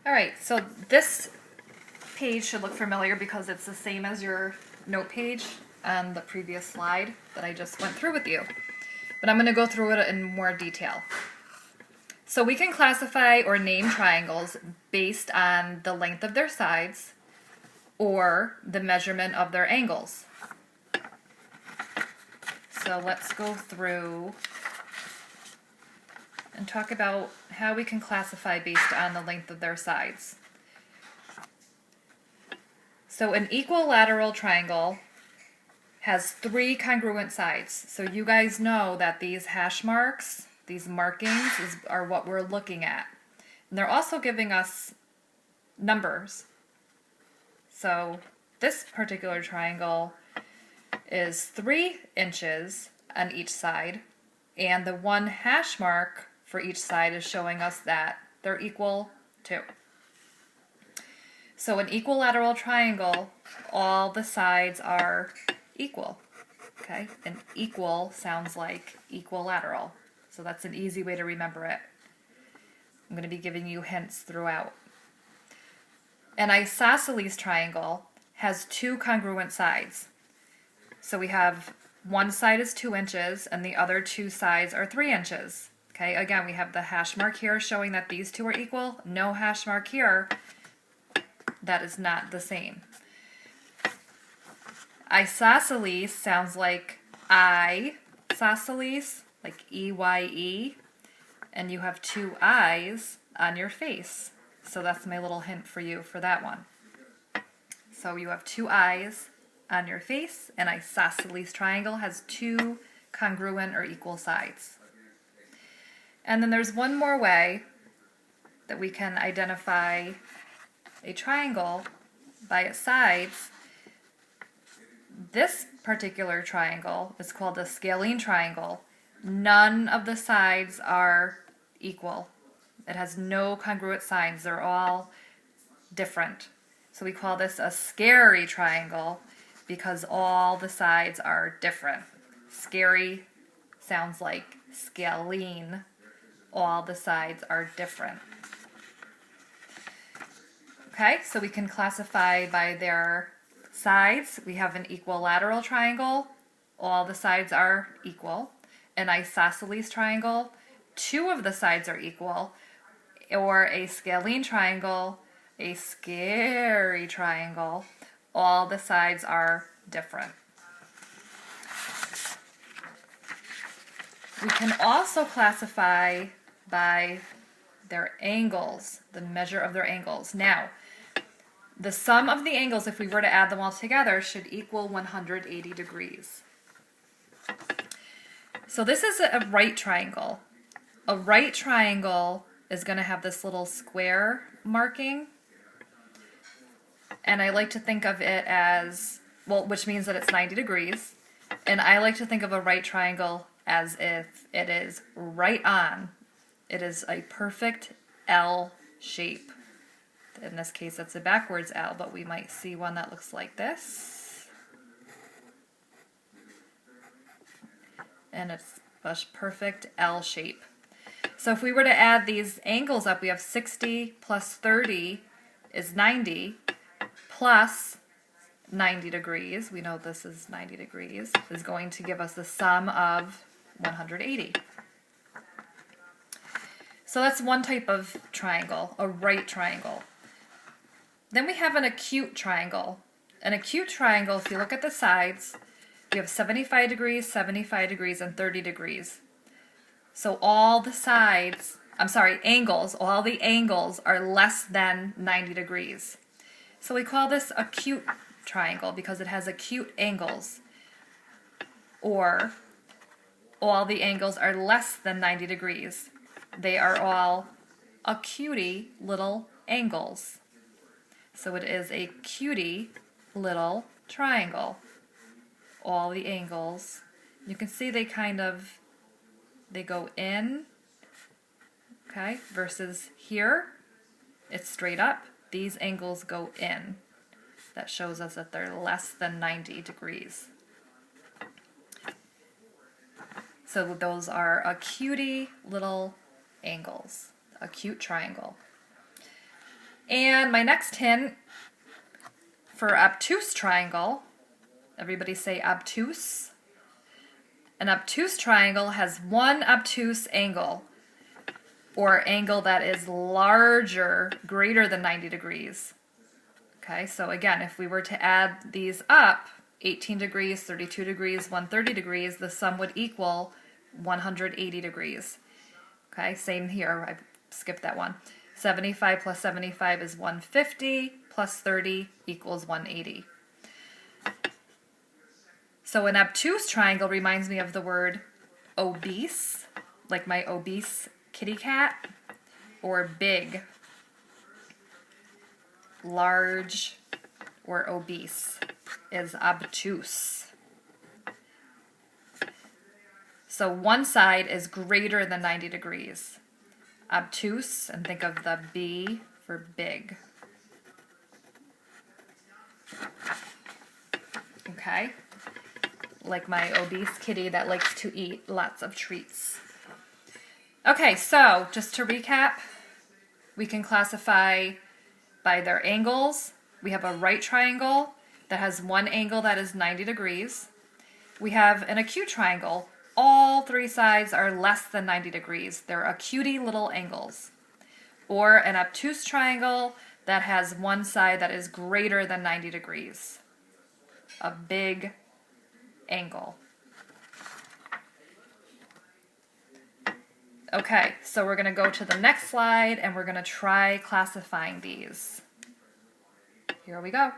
All right, so this page should look familiar because it's the same as your note page on the previous slide that I just went through with you. But I'm going to go through it in more detail. So we can classify or name triangles based on the length of their sides or the measurement of their angles. So let's go through and talk about how we can classify based on the length of their sides. So an equilateral triangle has 3 congruent sides. So you guys know that these hash marks, these markings are what we're looking at. And they're also giving us numbers. So this particular triangle is 3 inches on each side, and the 1 hash mark for each side is showing us that they're equal to. So an equilateral triangle, all the sides are equal. Okay, and equal sounds like equilateral. So that's an easy way to remember it. I'm going to be giving you hints throughout. An isosceles triangle has 2 congruent sides. So we have one side is 2 inches and the other 2 sides are 3 inches. Okay, again, we have the hash mark here showing that these 2 are equal. No hash mark here. That is not the same. Isosceles sounds like isosceles, like E-Y-E, and you have 2 eyes on your face. So that's my little hint for you for that one. So you have 2 eyes on your face. An isosceles triangle has 2 congruent or equal sides. And then there's one more way that we can identify a triangle by its sides. This particular triangle is called a scalene triangle. None of the sides are equal. It has no congruent sides. They're all different. So we call this a scary triangle because all the sides are different. Scary sounds like scalene. All the sides are different. Okay, so we can classify by their sides. We have an equilateral triangle. All the sides are equal. An isosceles triangle. 2 of the sides are equal. Or a scalene triangle. A scary triangle. All the sides are different. We can also classify by their angles, the measure of their angles. Now, the sum of the angles, if we were to add them all together, should equal 180 degrees. So this is a right triangle. A right triangle is going to have this little square marking. And I like to think of it as, well, which means that it's 90 degrees. And I like to think of a right triangle as if it is right on. It is a perfect L shape. In this case, it's a backwards L, but we might see one that looks like this. And it's a perfect L shape. So if we were to add these angles up, we have 60 plus 30 is 90, plus 90 degrees, we know this is 90 degrees, is going to give us the sum of 180. So that's one type of triangle, a right triangle. Then we have an acute triangle. An acute triangle, if you look at the sides, you have 75 degrees, and 30 degrees. So all the sides, angles, all the angles are less than 90 degrees. So we call this acute triangle because it has acute angles. Or all the angles are less than 90 degrees. They are all acutey little angles. So it is a cutie little triangle. All the angles. You can see they go in, okay, versus here, it's straight up. These angles go in. That shows us that they're less than 90 degrees. So those are acutey little angles, acute triangle. And my next hint for obtuse triangle, everybody say obtuse. An obtuse triangle has one obtuse angle, or angle that is larger, greater than 90 degrees. Okay, so again, if we were to add these up, 18 degrees, 32 degrees, 130 degrees, the sum would equal 180 degrees. Okay, same here, I skipped that one. 75 plus 75 is 150, plus 30 equals 180. So an obtuse triangle reminds me of the word obese, like my obese kitty cat, or big, large, or obese is obtuse. So one side is greater than 90 degrees. Obtuse, and think of the B for big. Okay? Like my obese kitty that likes to eat lots of treats. Okay, so just to recap, we can classify by their angles. We have a right triangle that has one angle that is 90 degrees. We have an acute triangle. All three sides are less than 90 degrees. They're acutey little angles. Or an obtuse triangle that has one side that is greater than 90 degrees. A big angle. Okay, so we're going to go to the next slide and we're going to try classifying these. Here we go.